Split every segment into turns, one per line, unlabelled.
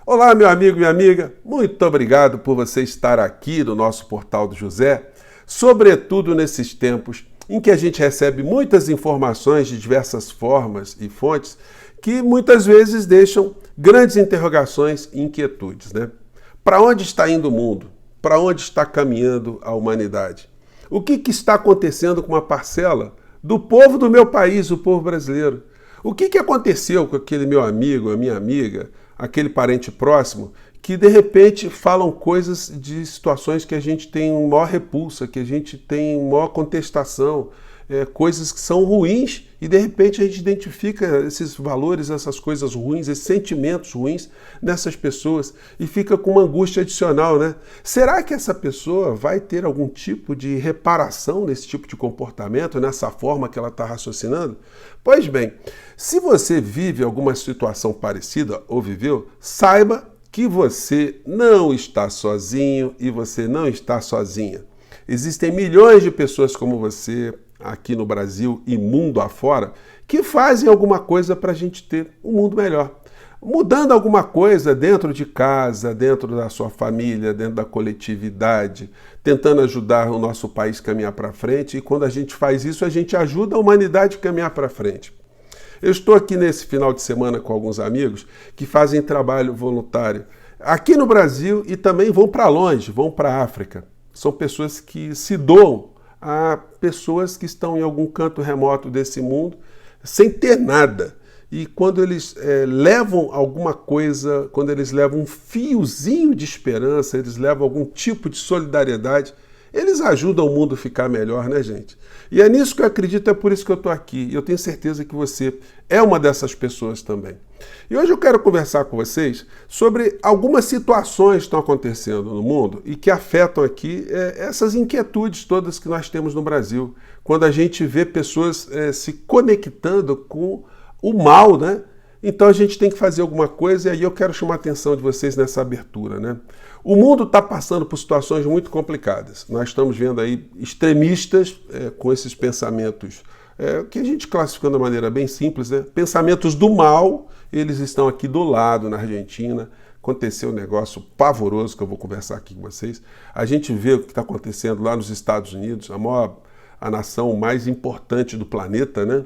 Olá, meu amigo, minha amiga, muito obrigado por você estar aqui no nosso Portal do José, sobretudo nesses tempos em que a gente recebe muitas informações de diversas formas e fontes que muitas vezes deixam grandes interrogações e inquietudes, né? Para onde está indo o mundo? Para onde está caminhando a humanidade? O que está acontecendo com uma parcela do povo do meu país, o povo brasileiro? O que aconteceu com aquele meu amigo, a minha amiga, aquele parente próximo, que de repente falam coisas de situações que a gente tem maior repulsa, que a gente tem maior contestação, coisas que são ruins e de repente a gente identifica esses valores, essas coisas ruins, esses sentimentos ruins nessas pessoas e fica com uma angústia adicional, né? Será que essa pessoa vai ter algum tipo de reparação nesse tipo de comportamento, nessa forma que ela está raciocinando? Pois bem, se você vive alguma situação parecida ou viveu, saiba que você não está sozinho e você não está sozinha. Existem milhões de pessoas como você aqui no Brasil e mundo afora que fazem alguma coisa para a gente ter um mundo melhor. Mudando alguma coisa dentro de casa, dentro da sua família, dentro da coletividade, tentando ajudar o nosso país a caminhar para frente. E quando a gente faz isso, a gente ajuda a humanidade a caminhar para frente. Eu estou aqui nesse final de semana com alguns amigos que fazem trabalho voluntário aqui no Brasil e também vão para longe, vão para a África. São pessoas que se doam a pessoas que estão em algum canto remoto desse mundo sem ter nada. E quando eles levam alguma coisa, quando eles levam um fiozinho de esperança, eles levam algum tipo de solidariedade, eles ajudam o mundo a ficar melhor, né, gente? E é nisso que eu acredito, é por isso que eu estou aqui. E eu tenho certeza que você é uma dessas pessoas também. E hoje eu quero conversar com vocês sobre algumas situações que estão acontecendo no mundo e que afetam aqui essas inquietudes todas que nós temos no Brasil. Quando a gente vê pessoas se conectando com o mal, né? Então a gente tem que fazer alguma coisa e aí eu quero chamar a atenção de vocês nessa abertura, né? O mundo está passando por situações muito complicadas. Nós estamos vendo aí extremistas com esses pensamentos que a gente classifica de maneira bem simples, né? Pensamentos do mal, eles estão aqui do lado, na Argentina. Aconteceu um negócio pavoroso que eu vou conversar aqui com vocês. A gente vê o que está acontecendo lá nos Estados Unidos, a nação mais importante do planeta, né?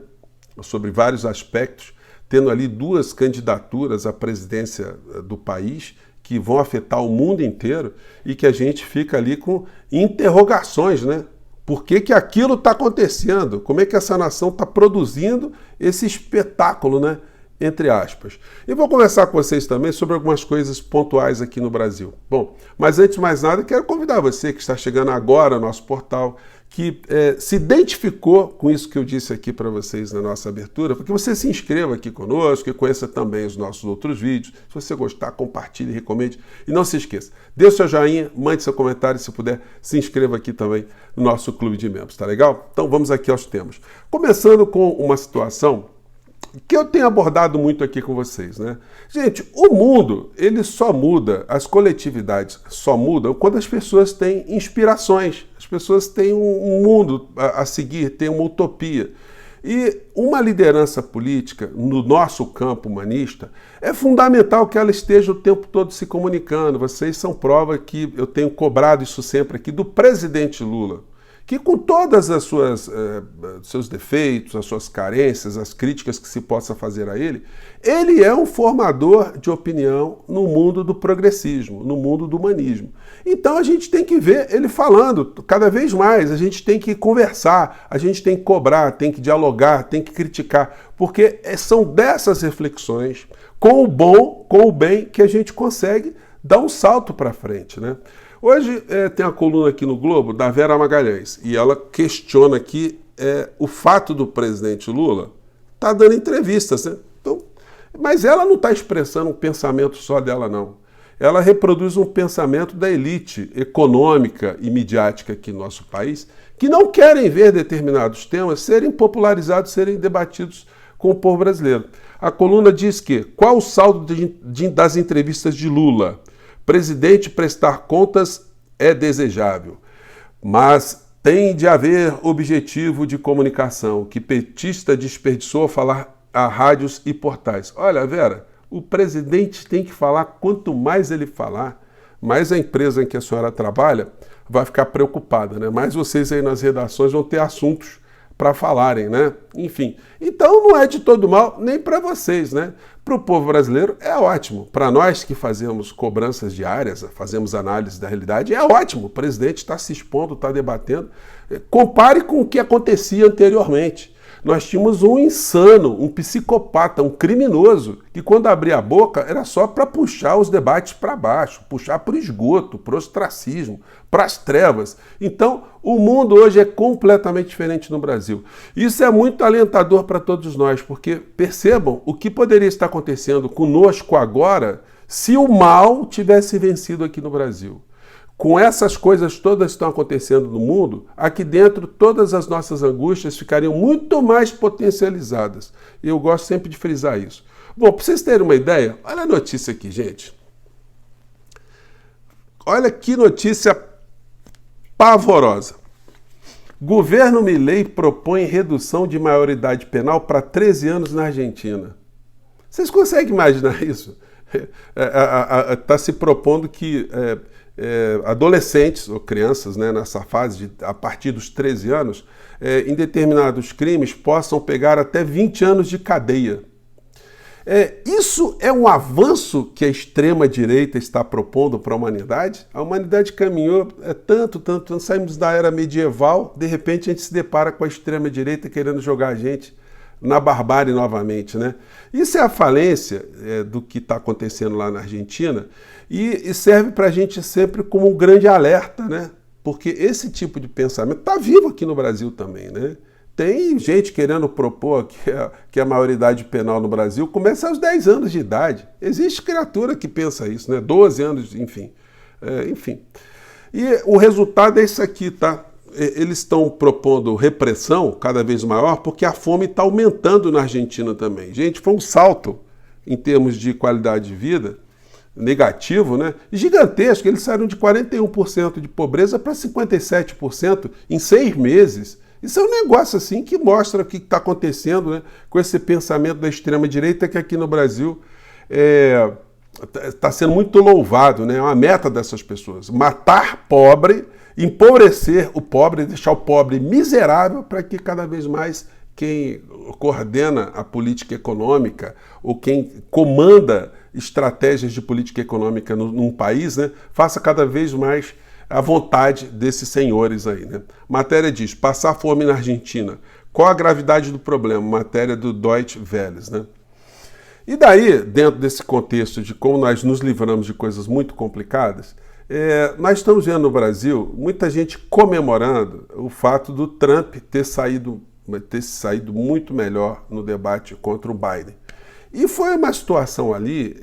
Sobre vários aspectos, tendo ali duas candidaturas à presidência do país que vão afetar o mundo inteiro e que a gente fica ali com interrogações, né? Por que aquilo está acontecendo? Como é que essa nação está produzindo esse espetáculo, né? Entre aspas. E vou conversar com vocês também sobre algumas coisas pontuais aqui no Brasil. Bom, mas antes de mais nada, quero convidar você que está chegando agora ao nosso portal, que se identificou com isso que eu disse aqui para vocês na nossa abertura, porque você se inscreva aqui conosco e conheça também os nossos outros vídeos. Se você gostar, compartilhe, recomende. E não se esqueça, dê o seu joinha, mande seu comentário, se puder, se inscreva aqui também no nosso clube de membros, tá legal? Então vamos aqui aos temas. Começando com uma situação que eu tenho abordado muito aqui com vocês, né? Gente, o mundo, ele só muda, as coletividades só mudam quando as pessoas têm inspirações, as pessoas têm um mundo a seguir, têm uma utopia. E uma liderança política, no nosso campo humanista, é fundamental que ela esteja o tempo todo se comunicando. Vocês são prova que eu tenho cobrado isso sempre aqui do presidente Lula, que com todas as seus defeitos, as suas carências, as críticas que se possa fazer a ele é um formador de opinião no mundo do progressismo, no mundo do humanismo. Então a gente tem que ver ele falando cada vez mais, a gente tem que conversar, a gente tem que cobrar, tem que dialogar, tem que criticar, porque são dessas reflexões, com o bom, com o bem, que a gente consegue dar um salto para frente, né? Hoje tem a coluna aqui no Globo da Vera Magalhães e ela questiona aqui o fato do presidente Lula estar dando entrevistas, né? Então, mas ela não está expressando um pensamento só dela, não. Ela reproduz um pensamento da elite econômica e midiática aqui no nosso país que não querem ver determinados temas serem popularizados, serem debatidos com o povo brasileiro. A coluna diz que qual o saldo das entrevistas de Lula? Presidente prestar contas é desejável, mas tem de haver objetivo de comunicação que petista desperdiçou a falar a rádios e portais. Olha, Vera, O presidente tem que falar, quanto mais ele falar, mais a empresa em que a senhora trabalha vai ficar preocupada, né? Mais vocês aí nas redações vão ter assuntos para falarem, né? Enfim, então não é de todo mal nem para vocês, né? Para o povo brasileiro é ótimo. Para nós que fazemos cobranças diárias, fazemos análise da realidade, é ótimo. O presidente está se expondo, está debatendo. Compare com o que acontecia anteriormente. Nós tínhamos um insano, um psicopata, um criminoso, que quando abria a boca era só para puxar os debates para baixo, puxar para o esgoto, para o ostracismo, para as trevas. Então, o mundo hoje é completamente diferente no Brasil. Isso é muito alentador para todos nós, porque percebam o que poderia estar acontecendo conosco agora se o mal tivesse vencido aqui no Brasil. Com essas coisas todas que estão acontecendo no mundo, aqui dentro todas as nossas angústias ficariam muito mais potencializadas. E eu gosto sempre de frisar isso. Bom, para vocês terem uma ideia, olha a notícia aqui, gente. Olha que notícia pavorosa. Governo Milei propõe redução de maioridade penal para 13 anos na Argentina. Vocês conseguem imaginar isso? Está se propondo que adolescentes ou crianças, né, nessa fase, a partir dos 13 anos, em determinados crimes, possam pegar até 20 anos de cadeia. Isso é um avanço que a extrema-direita está propondo para a humanidade? A humanidade caminhou tanto, saímos da era medieval, de repente a gente se depara com a extrema-direita querendo jogar a gente na barbárie novamente, né? Isso é a falência do que está acontecendo lá na Argentina e serve para a gente sempre como um grande alerta, né? Porque esse tipo de pensamento está vivo aqui no Brasil também, né? Tem gente querendo propor que a maioridade penal no Brasil comece aos 10 anos de idade. Existe criatura que pensa isso, né? 12 anos, enfim. E o resultado é isso aqui, tá? Eles estão propondo repressão cada vez maior porque a fome está aumentando na Argentina também. Gente, foi um salto em termos de qualidade de vida negativo, né? Gigantesco. Eles saíram de 41% de pobreza para 57% em 6 meses. Isso é um negócio assim que mostra o que está acontecendo, né, com esse pensamento da extrema-direita que aqui no Brasil está sendo muito louvado, né? É uma meta dessas pessoas. Matar pobre, empobrecer o pobre, deixar o pobre miserável para que cada vez mais quem coordena a política econômica ou quem comanda estratégias de política econômica num país, né, faça cada vez mais a vontade desses senhores aí, né? Matéria diz, passar fome na Argentina. Qual a gravidade do problema? Matéria do Deutsche Welle, né? E daí, dentro desse contexto de como nós nos livramos de coisas muito complicadas, nós estamos vendo no Brasil muita gente comemorando o fato do Trump ter saído muito melhor no debate contra o Biden. E foi uma situação ali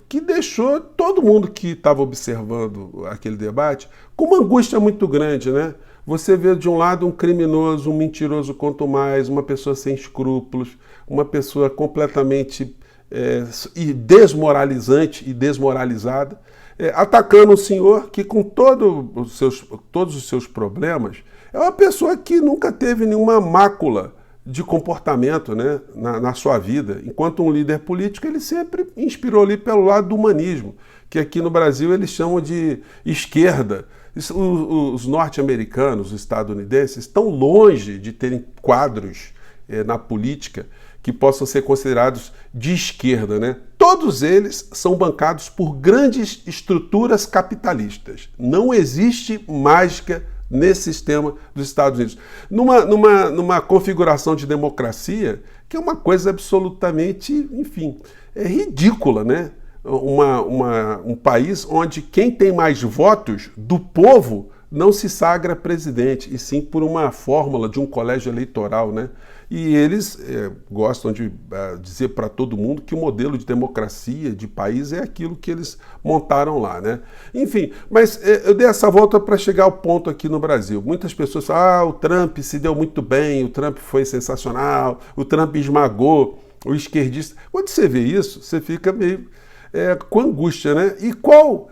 que deixou todo mundo que estava observando aquele debate com uma angústia muito grande, né? Você vê de um lado um criminoso, um mentiroso quanto mais, uma pessoa sem escrúpulos, uma pessoa completamente desmoralizante e desmoralizada, atacando um senhor que com todos os seus problemas é uma pessoa que nunca teve nenhuma mácula de comportamento, né, na sua vida. Enquanto um líder político, ele sempre inspirou ali pelo lado do humanismo, que aqui no Brasil eles chamam de esquerda. Os norte-americanos, os estadunidenses, estão longe de terem quadros na política que possam ser considerados de esquerda, né? Todos eles são bancados por grandes estruturas capitalistas. Não existe mágica nesse sistema dos Estados Unidos. Numa configuração de democracia que é uma coisa absolutamente, enfim, ridícula, né? Um país onde quem tem mais votos do povo não se sagra presidente, e sim por uma fórmula de um colégio eleitoral, né? E eles gostam de dizer para todo mundo que o modelo de democracia, de país, é aquilo que eles montaram lá, né? Enfim, mas eu dei essa volta para chegar ao ponto aqui no Brasil. Muitas pessoas falam, o Trump se deu muito bem, o Trump foi sensacional, o Trump esmagou o esquerdista. Quando você vê isso, você fica meio com angústia, né? E qual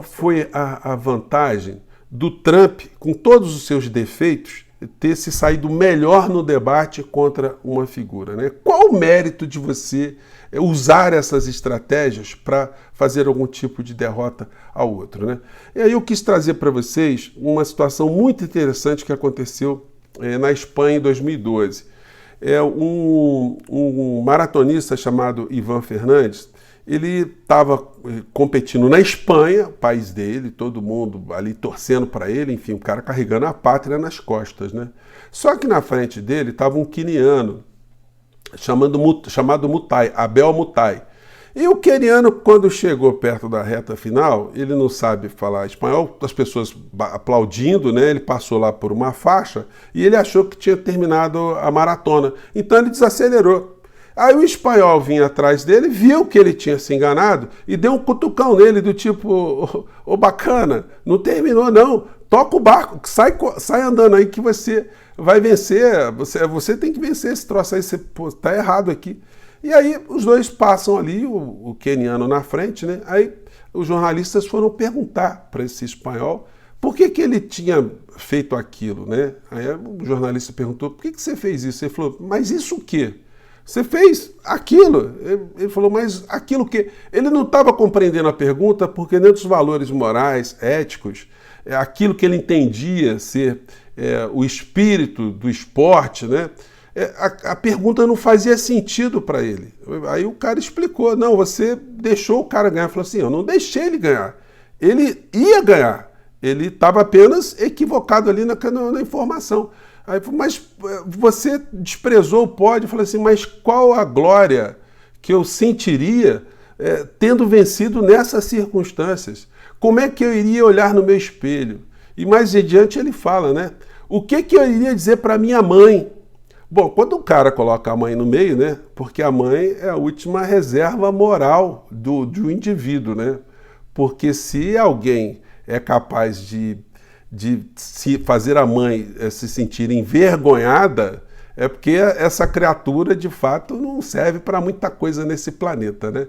foi a vantagem do Trump, com todos os seus defeitos, ter se saído melhor no debate contra uma figura, né? Qual o mérito de você usar essas estratégias para fazer algum tipo de derrota ao outro, né? E aí eu quis trazer para vocês uma situação muito interessante que aconteceu na Espanha em 2012. Um maratonista chamado Ivan Fernandes, ele estava competindo na Espanha, país dele, todo mundo ali torcendo para ele, enfim, o cara carregando a pátria nas costas, né? Só que na frente dele estava um queniano chamado Mutai, Abel Mutai. E o queniano, quando chegou perto da reta final, ele não sabe falar espanhol, as pessoas aplaudindo, né? Ele passou lá por uma faixa e ele achou que tinha terminado a maratona. Então ele desacelerou. Aí o espanhol vinha atrás dele, viu que ele tinha se enganado e deu um cutucão nele do tipo, ô bacana, não terminou não, toca o barco, sai andando aí que você vai vencer, você tem que vencer esse troço aí, você tá errado aqui. E aí os dois passam ali, o queniano na frente, né? Aí os jornalistas foram perguntar para esse espanhol por que ele tinha feito aquilo, né? Aí o jornalista perguntou, por que você fez isso? Ele falou, mas isso o quê? Você fez aquilo. Ele falou, mas aquilo que... Ele não estava compreendendo a pergunta porque dentro dos valores morais, éticos, aquilo que ele entendia ser o espírito do esporte, né? A pergunta não fazia sentido para ele. Aí o cara explicou, não, você deixou o cara ganhar. Ele falou assim, eu não deixei ele ganhar. Ele ia ganhar. Ele estava apenas equivocado ali na informação. Aí, mas você desprezou o pódio. Eu falei assim, mas qual a glória que eu sentiria tendo vencido nessas circunstâncias? Como é que eu iria olhar no meu espelho? E mais adiante ele fala, né? O que eu iria dizer para minha mãe? Bom, quando o cara coloca a mãe no meio, né? Porque a mãe é a última reserva moral do indivíduo, né? Porque se alguém é capaz de se fazer a mãe se sentir envergonhada, é porque essa criatura, de fato, não serve para muita coisa nesse planeta, né?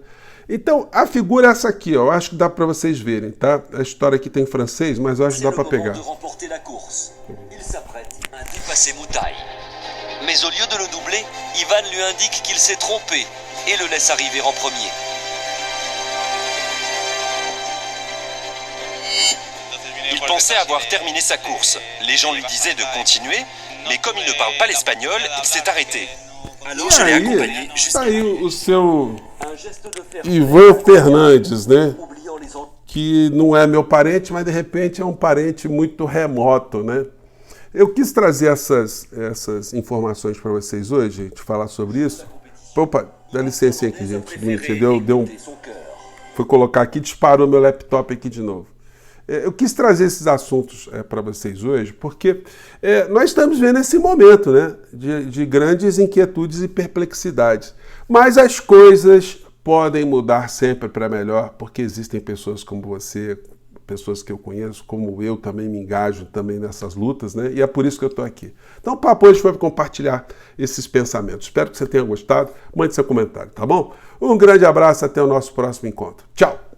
Então, a figura é essa aqui, ó. Eu acho que dá para vocês verem, tá? A história aqui tem em francês, mas eu acho que dá para pegar.
Mais au lieu de le doubler, Ivan lui indique qu'il s'est trompé et le laisse arriver en premier. Il pensait avoir terminé sa course. Les gens lui disaient de continuer, mais comme il ne parle pas l'espagnol, il s'est arrêté. Alors je l'ai accompagné
jusqu'à aí o seu Ivan Fernandes, né? Que não é meu parente, mas de repente é um parente muito remoto, né? Eu quis trazer essas informações para vocês hoje, gente, falar sobre isso. Opa, dá licença aqui, gente. Fui colocar aqui, disparou meu laptop aqui de novo. Eu quis trazer esses assuntos para vocês hoje, porque nós estamos vendo esse momento, né, de grandes inquietudes e perplexidades. Mas as coisas podem mudar sempre para melhor, porque existem pessoas como você, pessoas que eu conheço, como eu também me engajo também nessas lutas, né? E é por isso que eu estou aqui. Então o papo hoje foi compartilhar esses pensamentos. Espero que você tenha gostado. Mande seu comentário, tá bom? Um grande abraço, até o nosso próximo encontro. Tchau!